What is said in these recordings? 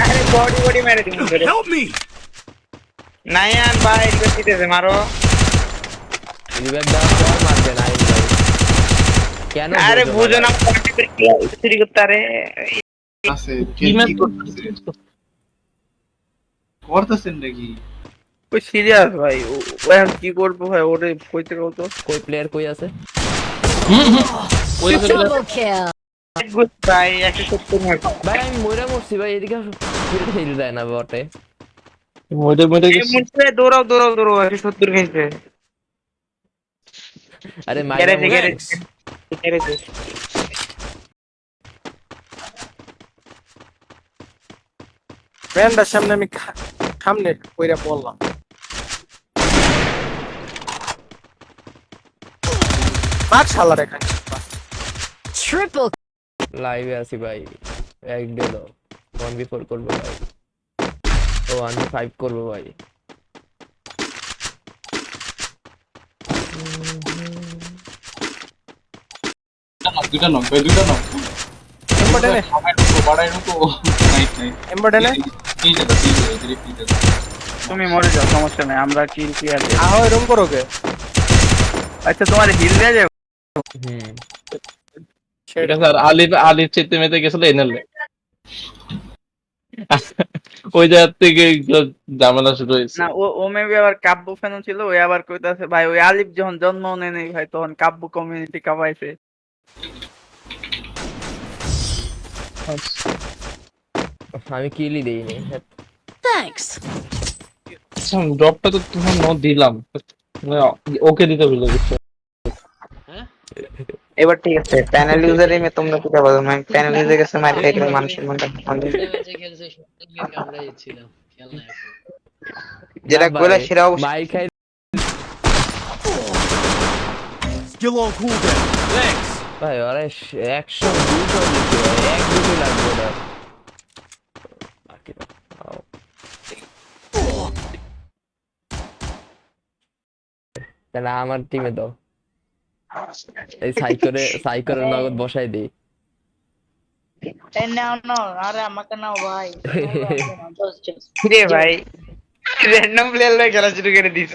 আরে body body মেরে দিন ধরে Help me! নায়ান ভাই রিভাইভ দিতেছে মারো রিভাইভ দেওয়ার পর মারবে না এই ভাই কেন আরে বুঝো না ভাই? চুরি করতে আরে আছে কি ম্যাচ করতেছেন নাকি? ওই সিরিয়াস ভাই ও এখন কি করবো ভাই ওরে কইতে কত কই প্লেয়ার কই আছে? ওই Double kill. গুড ভাই 170 মার ভাই আমি মরছি ভাই, এদিকে আসো। হিল দেয় না বটে। মরে এই মুহূর্তে দৌড়াও দৌড়াও দৌড়াও 170 খাইছে আরে গ্যারেজে মাইরা গ্যারেজে ব্যান্ডার সামনে আমি সামনে কইরা বললাম মার শালা রে Triple লাইভে আছি ভাই, এক ডেল 1v4 করবো ভাই, ও 1v5 করবো ভাই। দুটা নক ভাই, দুটা নক। এমবডেনে বাড়াই ঢুকো। Nice nice. এমবডেনে এই যে ডিরেক্টলি তুমি মরে যাও সমস্যা নাই আমরা কিল ক্লিয়ার দিই আহ এরকম করোগে আচ্ছা তোমার হিল দেয়া যাবে ঠিক আছে। আর আলির চেতে মেতে গেছিল এনএলএ, ওই জায়গা থেকে ঝামেলা শুরু হয়েছে। না ও মেবি আবার কাব্য ফ্যান ছিল ওই আবার কইতাছে ভাই ওই আলিফ যখন জন্ম নেয় নাই ভাই তখন কাব্য কমিউনিটি কাবাইছে আমি কিলই দেইনি। thanks. ড্রপটা তো তোমার দিলাম, ওকে দিতে ভুলে গেছো। এবার ঠিক আছে প্যানেল ইউজারে মে তোমরা কি বলো মানে প্যানেল ইউজার কাছে মার খাইতে মানুষের মনটা যেটা গোলা সেরা মাই খাই Skill on cooldown. Thanks. ভাই, আরে 100 200 দিতে ভাই, এক দুটো লাগবে না বাকি না। তাহলে আমার টিমে দাও, এই সাইকোরে নগদ বসাই দিই। নাও আরে আমাকে নাও ভাই রে ভাই র‍্যান্ডম প্লেয়ার লয় খেলা শুরু করে দিছ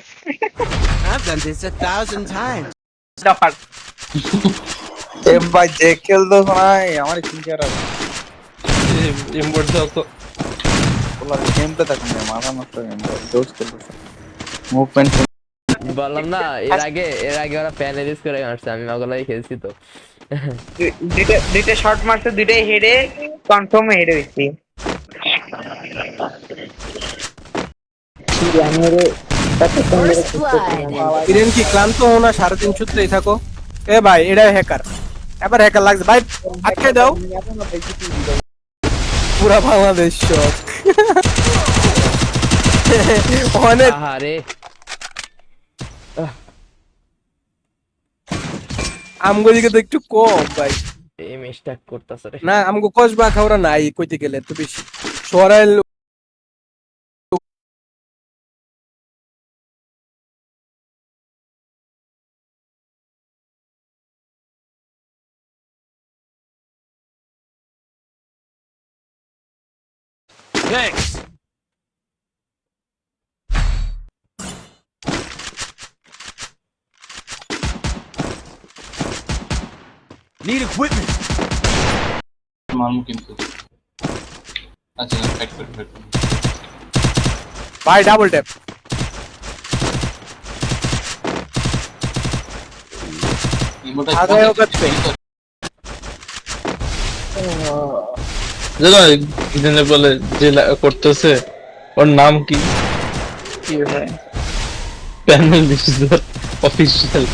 I've done this 1,000 times. দফার এম ভাই যে খেল দো ভাই আমার চিন্তা আছে ইম্পোর্ট দাও তো। বলার গেমটা দেখুন না মাথা নষ্ট গেম জোস খেলতেছে মুভমেন্ট বললাম না এর আগে ওরা প্যানেলিস করে আসছে, আমি ওগুলাই খেলছি তো। দুইটা শট মারছে দুইটাই হেডে কনফার্ম হেডে দিছি First blood. ইরেন কি ক্লান্ত হও না 350 তেই থাকো এ ভাই এটা হ্যাকার এবার হ্যাকার লাগছে ভাই আটকে দাও পুরা বাংলাদেশ শক অনেক আহারে আমগোদিকে তো একটু কম ভাই এই মিস্টেক করতেছে রে। না আমগো কসবা খাওরা নাই কইতে গেলে তো বেশি সরাইল Thanks. Need equipment. মারমু কিন্তু। আচ্ছা ফাইট করতে ভাই ডাবল ট্যাপ আগে ওকে জানো বলে যে করতেছে ওর নাম কি? কি ভাই প্যানেল অফিসিয়াল।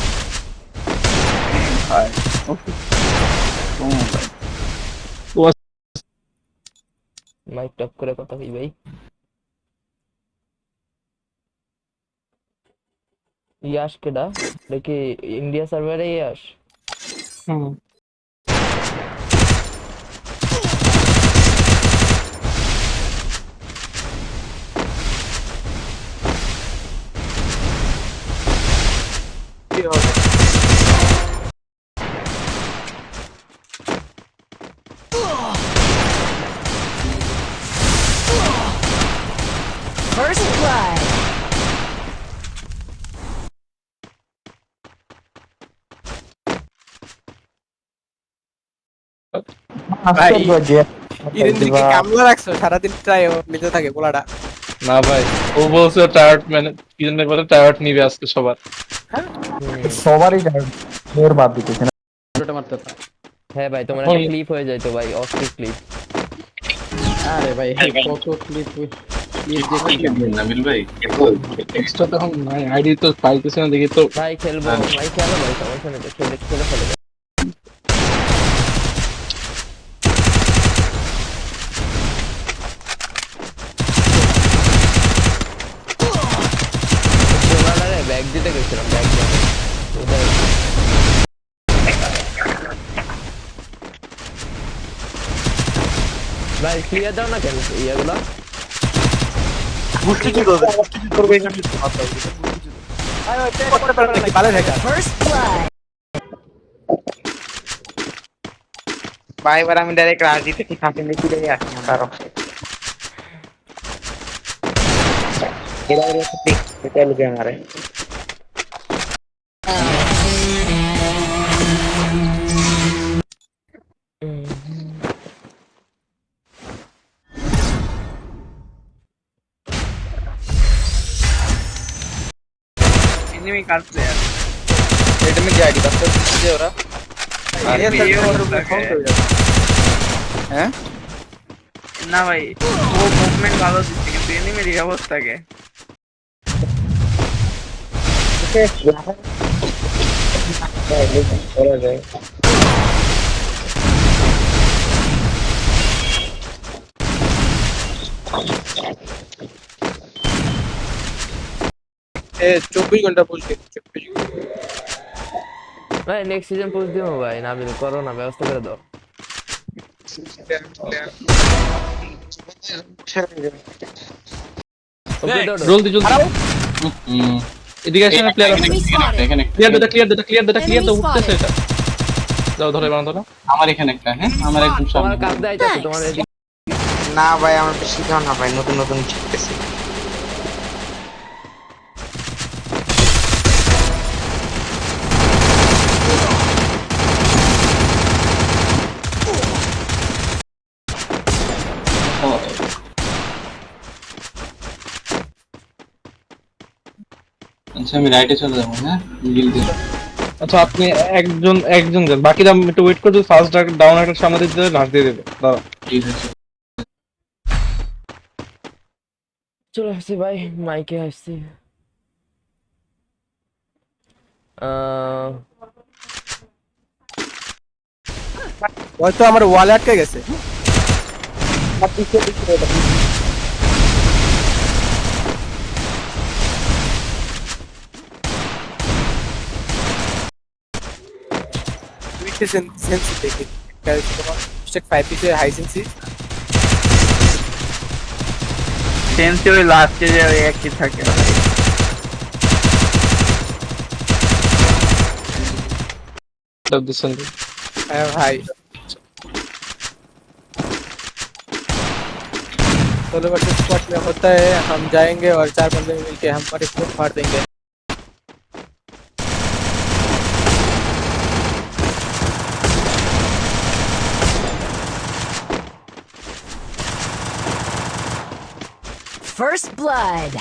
মাইক টপ করে কথা কই ভাই। ইয়াশ কেডা দেখি ইন্ডিয়া সার্ভারে ইয়াশ। blood. ভাই ইরিন্দিকে কামলা রাখছো সারাদিন ট্রাই নিতে থাকে পোলাটা। না ভাই, ও বলছে টায়ার্ড, মানে কি জন্য বলে টায়ার্ড নিবে আজকে সবার। সবারই ওটা মারতে পারে। হ্যাঁ ভাই, তোমার এখন- একটা ক্লিপ হয়ে যায় তো ভাই, অস্থির ক্লিপ। আরে ভাই কত ক্লিপ নাবিল ভাই এক্সট্রা তখন নাই, আইডি তো পাইতেছে না দেখি তো। ভাই খেলবো, ভাই খেলো ভাই, সমস্যা নেই তো, খেলে খেলে ফেলে যাও। ট্রোলারে ব্যাগ দিতে গেছিলাম, ব্যাগ দিতে ভাই ক্লিয়ার দাও না কেন ইয়েগুলো? করতে পারবে নাকি ভালো হ্যাকার। First blood. ভাই এবার আমি ডাইরেক্ট রাজনীতি থেকে ফাঁসি নিয়ে ফিরে আসি না কারো এরা এর সাথে এটা লুকে মারে এনিমি কার প্লেয়ার এটা আমি আইডি বাস করতে ওরা। হ্যাঁ না ভাই, ও মুভমেন্ট ভালো দিচ্ছে কিন্তু এনিমির এই অবস্থাকে বলা যায় এ 24 ঘন্টা বলছি 24 ভাই নেক্সট সিজন পোস্ট দিও ভাই, নাবিল করো না, ব্যবস্থা করে দাও। ওকে দাও জলদি জলদি এদিকে আসে না প্লেয়ার। Enemy spotted. এখানে ক্লিয়ার দে, ক্লিয়ার দে, ক্লিয়ার দে, ক্লিয়ার দে, উঠতেছে এটা। যাও ধরে বাঁধো না। আমার এখানে একটা, হ্যাঁ আমার একদম তোমার সামনে কাপ দেয় আছে, তোমার এদিকে না ভাই আমার বেশি দাও না ভাই নতুন নতুন শিখতেছি আচ্ছা আমি রাইটে চলে যাবো, হ্যাঁ গিল দিয়ে আচ্ছা আপনি একজন একজন যান, বাকিরা একটু ওয়েট করতে, ফার্স্ট ডাউন একটা সামনে দিতে লাস্ট দিয়ে দেবে। দাঁড়াও ঠিক আছে চলে আসছি ভাই, মাইকে আসছি। হয়তো আমার ওয়ালে আটকে গেছে। তুই কি সেন্সি দেখি তোমার স্টেক 5 পিসের হাই সেন্সি সেন্সি ওই লাস্টে যে ওই একই থাকে দিচ্ছেন। হ্যাঁ ভাই सोलो वर्सेस स्क्वाड में होता है, हम जाएंगे और 4 बंदे मिलके हम पर इसको फाड़ देंगे। First blood.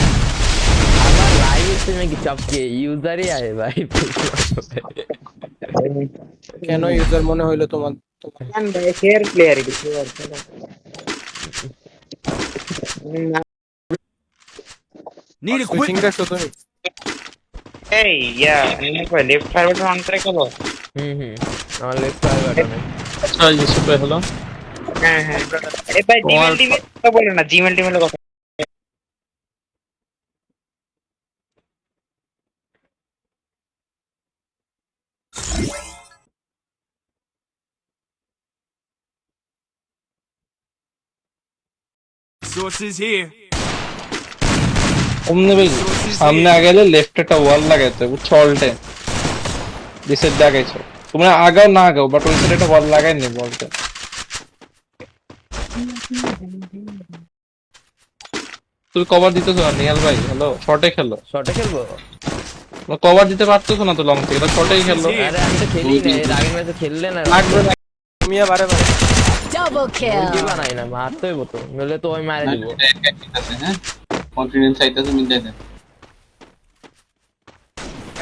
আমার लाइव में कि सबके यूजर ही आए भाई কেন ইউজার মনে হইলো তোমার? ভাই ফেয়ার প্লেয়ার কিছু Need সুইচিং equipment. করছো তুমি? এই ইয়া ভাই লেফট ফায়ার বাটন অন করে গেল আমার लेफ्ट फायर बटन है। আচ্ছা এই সুপার হলো। হ্যাঁ হ্যাঁ এই ভাই জিমেল টিমের কথা বলে না, জিমেল টিমের কথা Resources here. অমনে ভাই সামনে আগাইলে লেফট একটা ওয়াল লাগাইতে বুঝছো অল্টে দিসের লাগাইছো তোমরা আগাও না আগাও বাট ওই সাইডে একটা ওয়াল লাগাই নি বলতে তুই কভার দিতেছ না নিহাল ভাই হ্যালো শর্টে খেলো শর্টে খেলবো? কভার দিতে পারতেছো না তো লং থেকে শর্টেই খেলো আরে আমি তো খেলি না, এর আগের ম্যাচে খেললে না। লাগবে না মিয়া বারে বারে Double কি kill. বানাই না, মারতে হইব তো, নইলে তো ওই মারে দিব। হ্যাঁ কনফিডেন্স চাইতেছে মিলে দেন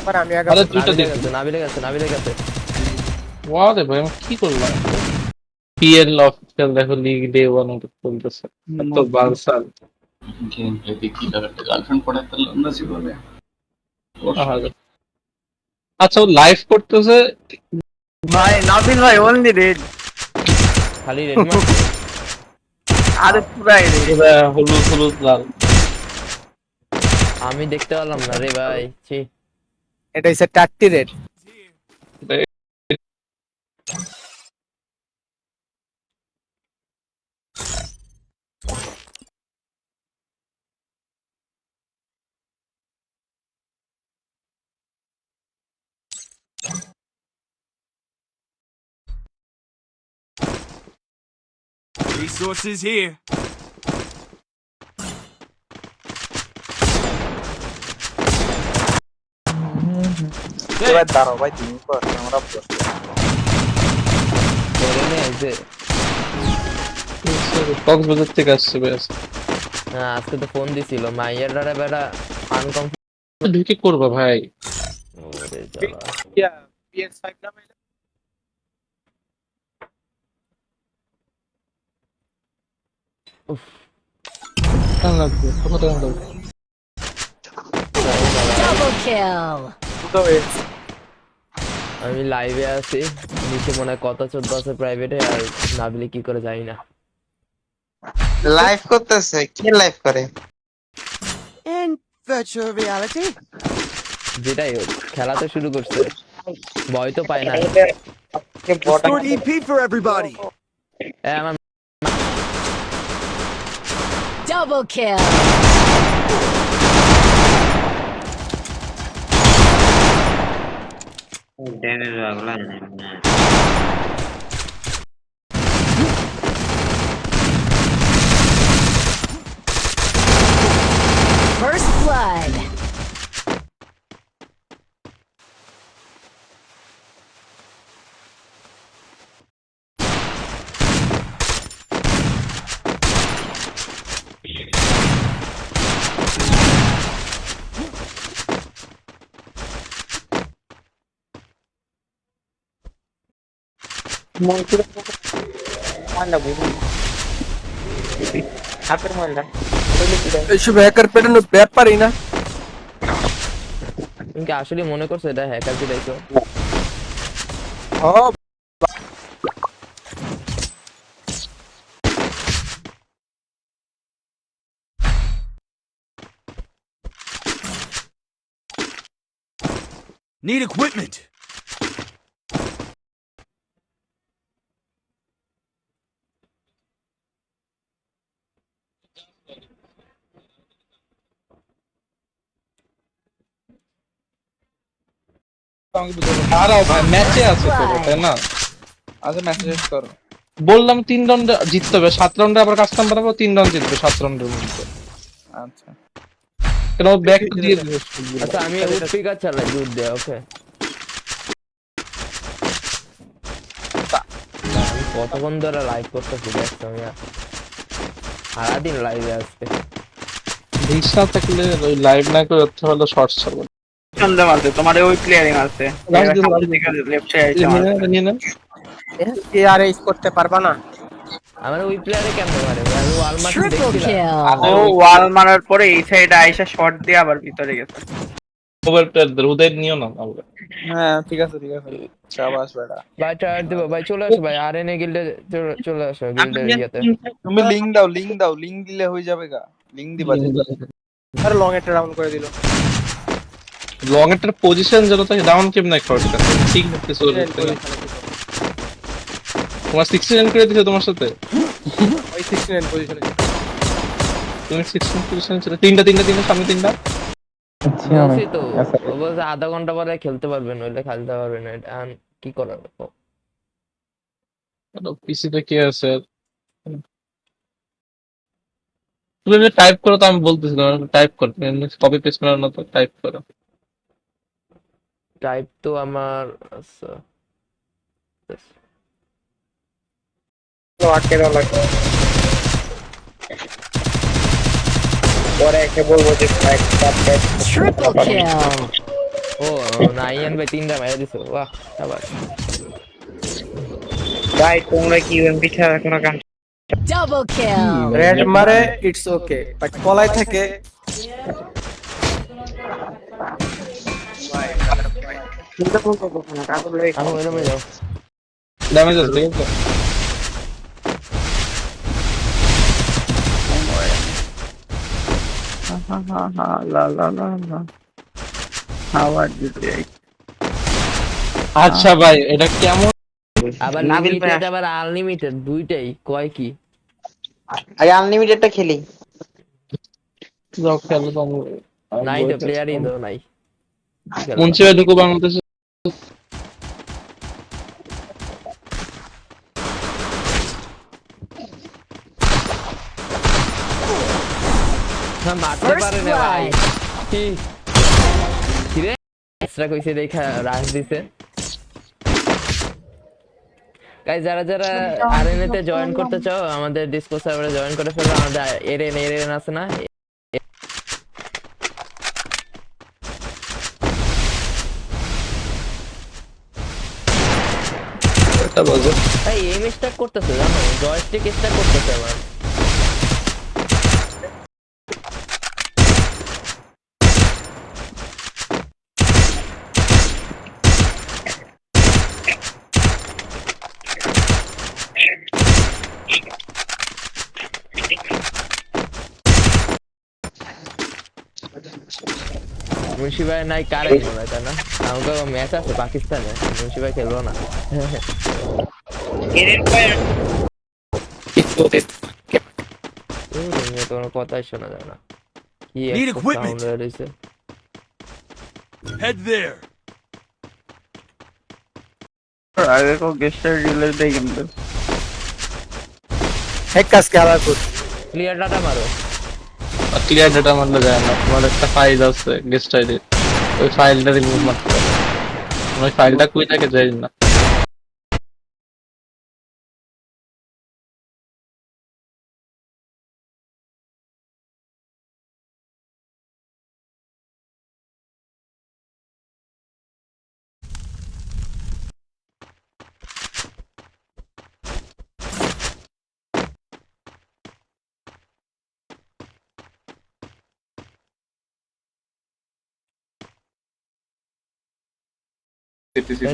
এবার আমি আগে আরে দুইটা দিক নাবিলে গেছে। ওয়াও রে ভাই আমি কি করলাম পিএল অফিসিয়াল দেখো লিগ ডে 1 চলতেছে তো বালসাল গেম প্লেতে কি ব্যাপারটা গার্লফ্রেন্ড পড়াতে লন্ডা ছিল বলে আচ্ছা ও লাইভ করতেছে ভাই নাবিল ভাই অনলি রেড, খালি রেড মার। আরে পুরাই রেড। পুরা হলুদ হলুদ লাল আমি দেখতে পারলাম না রে ভাই, ছি। এটা হচ্ছে 30 রেড। Resources here. এবার দাঁড়াও ভাই তুমি কর আমরা ধরে নে এই যে। কক্সবাজার থেকে আসছে বেশ হ্যাঁ, আজকে তো ফোন দিছিল মাইয়ার দ্বারা বেটা আনকম। ঢুকে করবা ভাই ওরে জ্বালা। PS5 নামে উফ, কেমন লাগবে কত টাকা লাগবে Double kill. দুটো হয়েছে। আমি লাইভে আছি, নিচে মনে হয় কত 14 আছে প্রাইভেটে, আর নাবিলে কি করে জানি না। লাইভ করতেছে, কি লাইভ করে? In virtual reality. যেটাই হোক, খেলা তো শুরু করছে, ভয় তো পায় না। Restored EP for everybody. আমার Double kill. ড্যামেজ লাগলা না First blood. হাতের ময়লা এইসব হ্যাকার পেটানোর ব্যাপারই না। তুমি কি আসলে মনে করছো এটা হ্যাকার পিটাইছো? ও Need equipment. দাঁড়াও ভাই ম্যাচে আছে তো তাই না আচ্ছা মেসেজ করো। বললাম 3 রাউন্ড জিততে হবে 7 রাউন্ডে আবার কাস্টম বানাবো 3 রাউন্ড জিতবে 7 রাউন্ডের মধ্যে আচ্ছা কেন ব্যাক দিয়ে দিবে আচ্ছা আমি উড পিকার চালাই দুধ দে, ওকে। আমি কতক্ষণ ধরে লাইভ করতেছি দেখছো, আমি সারাদিন লাইভে আসছে। রিক্সা থাকলে ওই লাইভ না করে হচ্ছে হলো শর্টস ছাড়বো চন্দা মারছে, তোমার ওই প্লেয়ারিং আছে লেফট সাইডে নিয়ে না এ আর এইস করতে পারবা না। আমার ওই প্লেয়ারে কেমন মারে, আমি ওয়ালমার্ট Triple দেখছিলাম। kill. ও ওয়াল মারার পরে এই সাইডে আইসা শট দিয়ে আবার ভিতরে গেছে। ওভার প্লেয়ারদের উদয় নিও না আমরা হ্যাঁ ঠিক আছে শাবাশ বেটা। ভাই টায়ার দেবো ভাই, চলে আসো ভাই, আরএনএ গিল্ডে চলে আসো, গিল্ডের ইয়েতে। তুমি লিংক দাও লিংক দিলে হয়ে যাবে গা। লিংক দিবা আর লং একটা রাউন্ড করে দিল। লং এর পজিশন যেন থাকে ডাউন কেমনে করতে ঠিক আছে চলে তোমার 69 করে দিছে তোমার সাথে ওই 69 পজিশনে তুমি 16 পজিশন ছিল, তিনটা সামনে তিনটা। বলছি তো, ও বলছে আধা ঘন্টা পরে খেলতে পারবেন, নইলে খেলতে পারবেন না। এটা কি করার? পিসিতে কি আছে? তুমি যদি টাইপ করো তো আমি বলতেছিলাম টাইপ করতে, কপি পেস্ট করার মতো টাইপ করো। টাইপ তো আমার আচ্ছা, আটকে দেওয়া লাগবে। পরে একে বলবো যে Triple kill. ও না, ইয়ান ভাই 3টা মেরে দিছো, বাহ আবার। ভাই তোমরা কি ইউএমপি ছাড়া কোনো কাম? Double kill. রেড মারে ইটস ওকে, বাট পলাই থাকে। চিন্তা করতে হবে না, কাগজ লয়ে আমি ওইরকমই যাও। ড্যামেজ আছে ঠিক আছে। আচ্ছা ভাই এটা কেমন? আবার নাবিল ভাই লিমিটেড আবার আনলিমিটেড দুইটাই কয় কি? আগে আনলিমিটেডটা খেলি। যাও খেলো তো নাই তো প্লেয়ারই তো নাই। মুন্সি ভাই ঢুকো বাংলাদেশে। না মারতে First পারে না ভাই। blood. কি কিরে এক্সট্রা কইছে দেখা রাশ দিছে। গাইস যারা যারা আরএনএ তে জয়েন করতে চাও আমাদের ডিসকর্ড সার্ভারে জয়েন করে ফেলো। আমাদের এরএন আছে না? এটা বলছো ভাই এম স্ট্যাক করতেছে জানো, জয়স্টিক স্ট্যাক করতেছে আমার। মুন্সি ভাই নাই কারেন্ট মনে হয়, তাই না? আমাকে ম্যাচ আছে পাকিস্তানে, মুন্সি ভাই খেলবো না। এর পরে তোমার কথাই শোনা যায় না। কি Need একটা equipment. সাউন্ড রয়েছে। Head there. আগে কো গেস্টার ডিলেট দেই কিন্তু এক কাজ খেলা কর। ক্লিয়ার ডাটা মারো। ক্লিয়ার ডেটা মারলে যায় না, তোমার একটা ফাইল আছে গেস্ট আইডি, ওই ফাইলটা রিমুভ মারতে হবে। ওই ফাইলটা কই থাকে যাই না।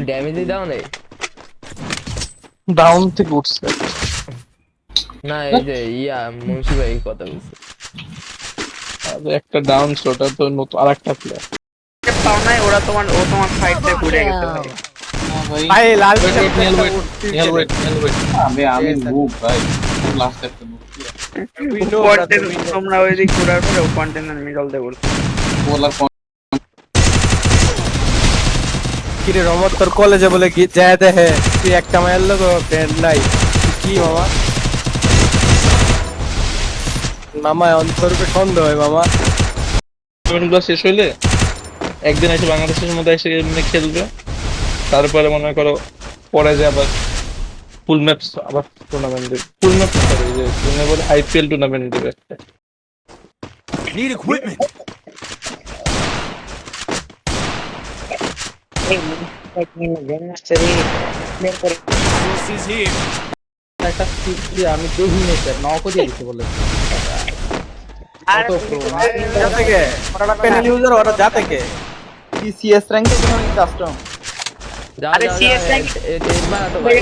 ড্যামেজই দাও নেই ডাউন থেকে উঠছে। না, এই যে ইয়া মুন্সি ভাই কথা বলছে। আর একটা ডাউন ওটা তো নতুন আরেকটা প্লেয়ার। পাও নাই ওরা তোমার ফাইটে Double ঘুরে গেছে ভাই। kill. ভাই লাল আমি মুভ ভাই, লাস্ট একটা মুভ তোমরা ওই দিক ঘুরার পরে কন্টেনার মিডল দিয়ে ঘুরছো। বলার কিরে রমত তোর কলেজে বলে কি যায় দেখে তুই একটা মায়ের লোক ফ্রেন্ড নাই কি মামা? মামা অন্তরূপে সন্দেহ হয় মামা। টুর্নামেন্টগুলো শেষ হইলে একদিন এসে বাংলাদেশের মধ্যে এসে এমনি খেলবে, তারপরে মনে করো পরে যে আবার ফুল ম্যাপ আবার টুর্নামেন্ট দেবে। ফুল ম্যাপ যে তুমি বলে আইপিএল টুর্নামেন্ট দেবে একটা। Need equipment. এই জেনারেটরি বের করে Resources here. আমি দেখি না স্যার নকও দিয়ে দিতে বলে আর যাতে কে ওরা প্যানেল ইউজার ওরা যাতে কে সিএস র্যাঙ্কে কোনো কাস্টম যাও আরে যাও CS rank- টেট মারা তো ভাই।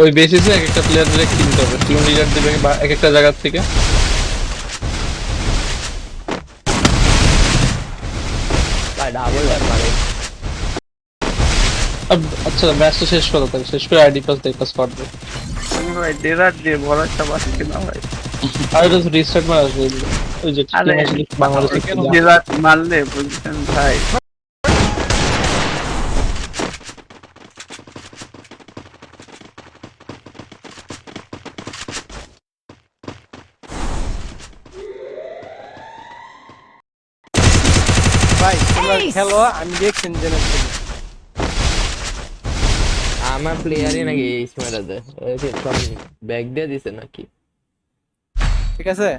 ওই বেসিসে এক একটা প্লেয়ারদের কিনতে হবে, টিম লিডার দিবে বা এক একটা জায়গা থেকে। ভাই ডাবল ট্যাপ মারে। আচ্ছা ম্যাচটা শেষ করো, তাহলে শেষ করে আইডি পাস দেই পাস করবে। ভাই ডেজার্ট দিয়ে ভরসা পাচ্ছি না ভাই। আর এটা রিস্টার্ট মারা আসবে, ওই যে আরে বাংলাদেশে ডেজার্ট মারলে বুঝছেন ভাই। ভাই তোমরা খেলো, আমি দেখছি জেনে আমার প্লেয়ারই নাকি এই স্মেরাতে ব্যাগ দিয়ে দিছে নাকি? ঠিক আছে।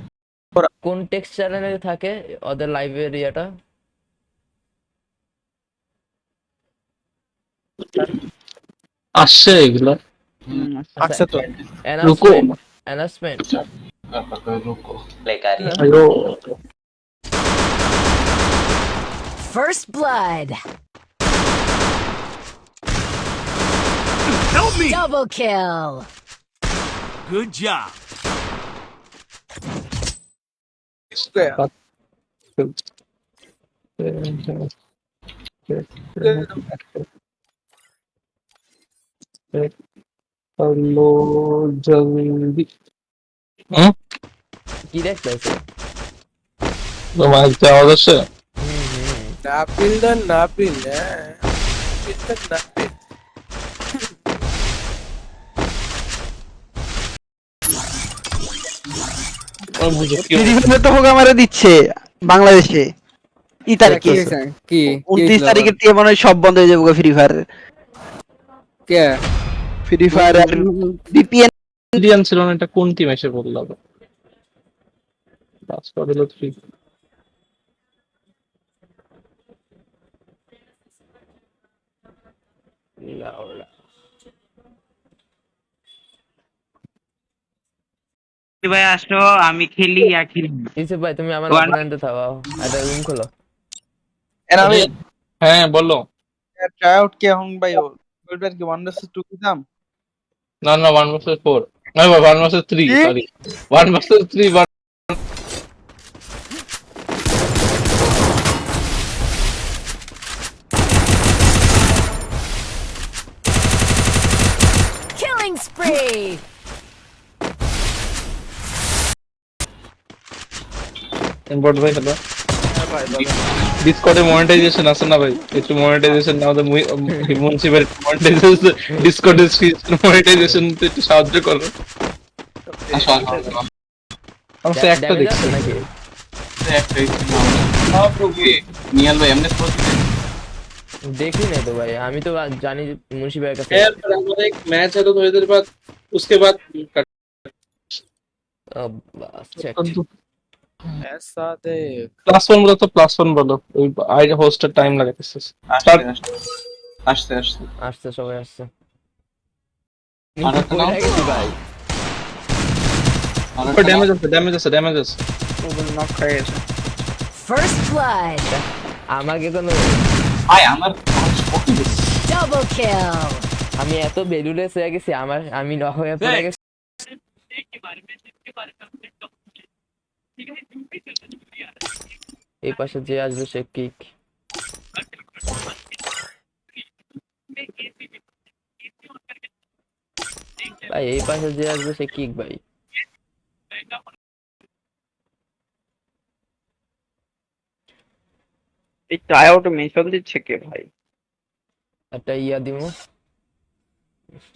কোন টেক্সট চ্যানেলে থাকে ওদের লাইব্রেরিয়াটা? আসছে এগুলো। আচ্ছা তো অ্যানাউন্সমেন্ট রুকো আইও First blood. Help me! Double kill. Good job. Hello জলদি কি দেখতেছে? তোমার যাওয়া যাচ্ছে। নাপিল দেন নাপিল, হ্যাঁ নাপিল। তো হোক আমারে দিচ্ছে বাংলাদেশে ই তারিখে কি 29 তারিখের থেকে মনে হয় সব বন্ধ হয়ে যাবে ফ্রি ফায়ার। কে ফ্রি ফায়ার আর ভিপিএন ইন্ডিয়ান ছিল না, এটা কোন টিম এসে বললাম পাস করে হলো 3। ভাই আসো আমি খেলি আখির। ইসে ভাই তুমি আমার অপোনেন্টে থাকো, একটা রুম খোলো। হ্যাঁ বলো। ট্রাই আউট কি এখন ভাই ওইটার কি 1vs2 কি দাম? না না 1vs4 না 1vs3 sorry 1vs3 Killing spree. Import ভাই হলো। ডিসকর্ডে মনিটাইজেশন আছে না ভাই? একটু মনিটাইজেশন নাও তো মুন্সিপাল মনিটাইজেশন ডিসকর্ডে মনিটাইজেশন একটু সাহায্য করো। আসো আসো আমি তো একটা Damage দেখছি আছে নাকি? একটাই নিয়াল ভাই এমনি করতে দেখি নাই তো ভাই, আমি তো জানি মুন্সি ভাইয়ের কাছে। फिर हमारा एक मैच है तो थोड़ी देर बाद उसके बाद চেক ऐसा देख +1 বলো তো +1 বলো, ওই আইডি হোস্টের টাইম লাগাতেছে। আসতে আসতে আসছে, সবাই আসছে। আর একটা নাও। কোথায় গেছি ভাই? ওই ড্যামেজ আছে। ওগুলো নক হয়ে গেছে। First blood. আমাকে কোনো ভাই আমার Double kill. আমি এত বেলুলেস হয়ে গেছি, আমি নক হয়ে পড়ে গেছি। এই পাশে যে আসবে সে কিক। ভাই এই পাশে যে আসবে সে কিক ভাই। এই ট্রাই আউট মেশন দিচ্ছে কে ভাই? একটা ইয়া দিমু,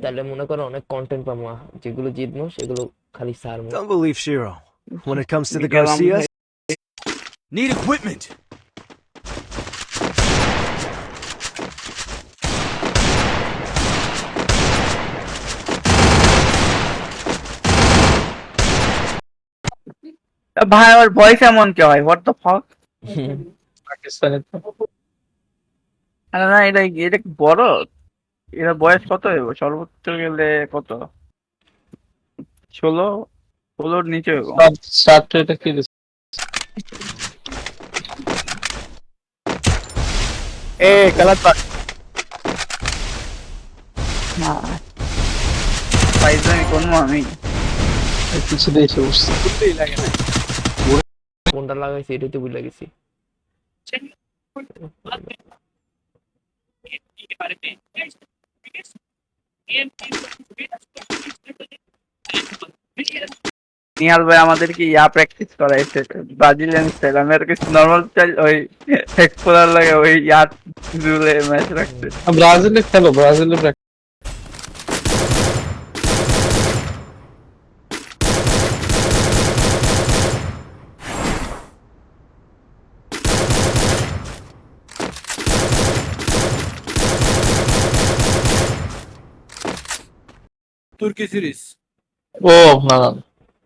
তাহলে মনে করো অনেক কন্টেন্ট পাবো, যেগুলো জিতবো সেগুলো খালি সারমু। Don't believe Shiro. When it comes to the গেলাম Garcias, need equipment. ভাই আমার ভয়েস এমন কে হয়? What the fuck? পাকিস্তানে তো আরে না, এটা কি বড়? এর বয়স কত হইব? সর্বোচ্চ গেলে কত? 16 নিচে হইব। স্টার্ট এটা কি ए गलत बात। ফাইজলামি করবো আমি? কিছু দিয়ে এসে বসছে। বুঝতেই লাগে না। কোনটা লাগাইছি এটাই তো ভুলে গেছি। নিহাল ভাই আমাদেরকে ইয়া প্র্যাকটিস করাইছে, ব্রাজিলিয়ান স্টাইল। আমি আর কিছু নর্মাল স্টাইল ওই এক্সপ্লোরার লাগে ওই ইয়া জুলে ম্যাচ রাখছে। ব্রাজিলে খেলো, ব্রাজিলে তুর্কি সিরিজ ও না না,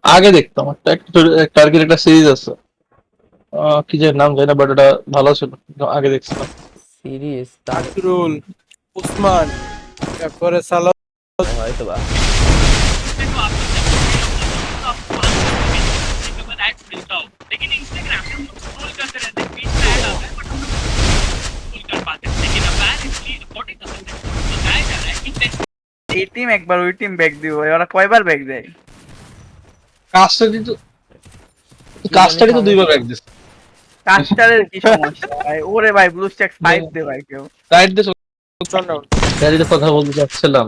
আগে দেখতাম একটা টার্কির একটা সিরিজ আছে, কি যে নাম জানি না, বাট ওটা ভালো ছিল, আগে দেখছিলাম। সিরিয়াস নাসরুল উসমান, তারপরে সালাহ। হয়তো বা এই টিম একবার ওই টিম ব্যাক দিব, ওরা কয়বার ব্যাক দেয়? কাজটারই তো দুইবার ব্যাক দিচ্ছে। কাস্টারের কি সমস্যা ভাই? ওরে ভাই ব্লু স্ট্যাক 5 দে ভাই কেউ। রাইট দিস রাইট কথা বলতে চাচ্ছিলাম।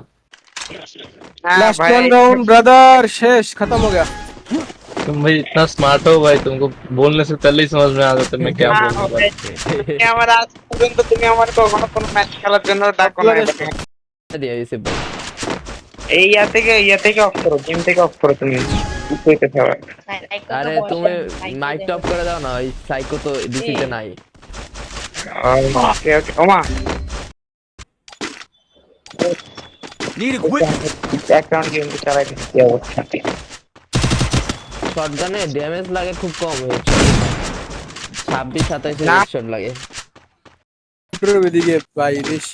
लास्ट वन राउंड ब्रदर, शेष खत्म हो गया। तुम भाई इतना स्मार्ट हो भाई, तुमको बोलने से पहले ही समझ में आ जाता है मैं क्या बोल रहा हूँ। তুমি আমার আজ পর্যন্ত তুমি আমার কখনো কোনো ম্যাচ খেলার জন্য ডাকো না। দিয়ে দিয়েছে ভাই। এই ইয়া থেকে অফ করো, গেম থেকে অফ করো তুমি। বুঝতে পারো। আরে তুমি মাইক টপ করে দাও না, ওই সাইকো তো ডিসিতে নাই। ওকে ওকে ওমা Need equipment. ব্যাকগ্রাউন্ড গেম চালাই দিচ্ছি অবস্থা। শটগানে ড্যামেজ লাগে খুব কম, 26-27 না। শট লাগে। শুরুর দিকে ভাই দেশ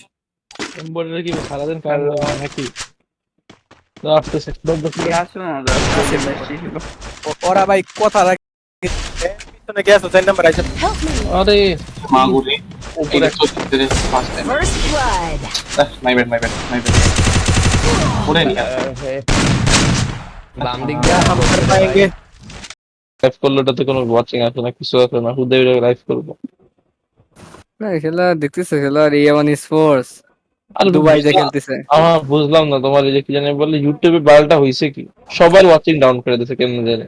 বলে কি সারাদিন কাজ নাকি তো আসতেছে কি আসো না দাদা বেশি ছিল। ওরা ভাই কথা রাখে পিছনে গ্যাস 4 নাম্বার আছে। Help me. আরে মাগুরে উপরে চলতে first time. First blood. My bad ওরে নিয়া বাম দিক দিয়ে हम कर पाएंगे। লাইভ করলে ওটাতে কোনো ওয়াচিং আসে না, কিছু আসে না, হুদে লাইভ করবো। না খেলা দেখতেছে, খেলা রিয়াওয়ান স্পোর্টস আর দুবাইতে খেলতেছে। আমার বুঝলাম না তোমার এই যে কি জানি বলে ইউটিউবে বালটা হইছে কি, সবার ওয়াচিং ডাউন করে দিয়েছে কেন জানে।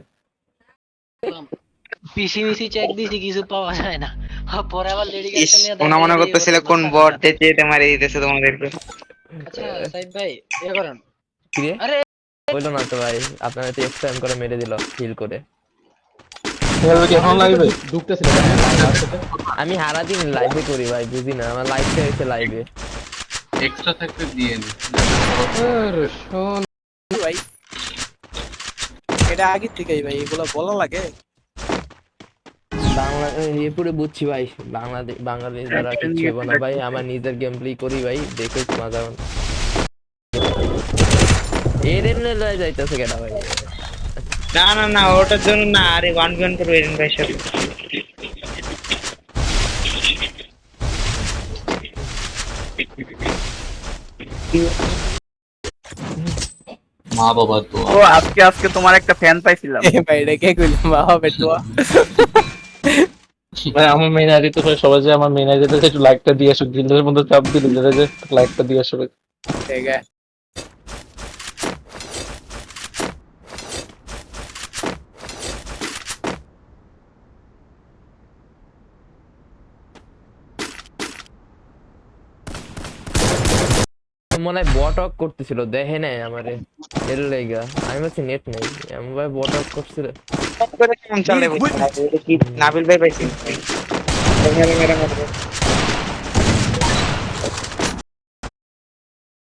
পিসি মিসি চেক দিছি কিছু পাওয়া যায় না, পরে আবার লেডি ইস, ওনা মনে করতেছিল কোন বট যেতে মারি দিতেছে তোমাদেরকে। আচ্ছা সাইদ ভাই ইয়া করেন। কি রে? আরে বললো না তো ভাই, আপনারা তো এক্সট্রা করে মেরে দিল হিল করে। খেলবে কি এখন লাইভে? আমি সারা দিন লাইভে করি ভাই, বুঝি না আমার লাইভটা হচ্ছে লাইভে। এক্সট্রা থাকতে দিয়ে নি। আরে শোন ভাই, এটা আগে থেকেই ভাই এগুলো বলা লাগে। বাংলা পুরো বুঝছি ভাই, বাঙালি যারা কিছু হবে না ভাই, আমার নিজের গেম প্লে করি ভাই, দেখে মজা হয়। এরেন লয়ে যাইতেছে কেন ভাই? না না না, ওটার জন্য না, আরে 1v1 করবো এরেন ভাই সাথে। মা বাবা তো ও আজকে তোমার একটা ফ্যান পাইছিলাম। ভাই এটা কে কইলাম বাবা বেটুয়া। ভাই আমার মেইন আইডি তো সবাই যে আমার মেইন আইডিতে একটু লাইকটা দিয়ে আসো, গিল্ডের মধ্যে চাপ দিলে যে লাইকটা দিয়ে আসো। ঠিক আছে মনে হয় বট অফ করতেছিল, দেখে নাই আমারে, এর লেগা আমি বলছি নেট নেই, আমি ভাই বট অফ করছিল। কেমন চলে? নাবিল ভাই পাইছি।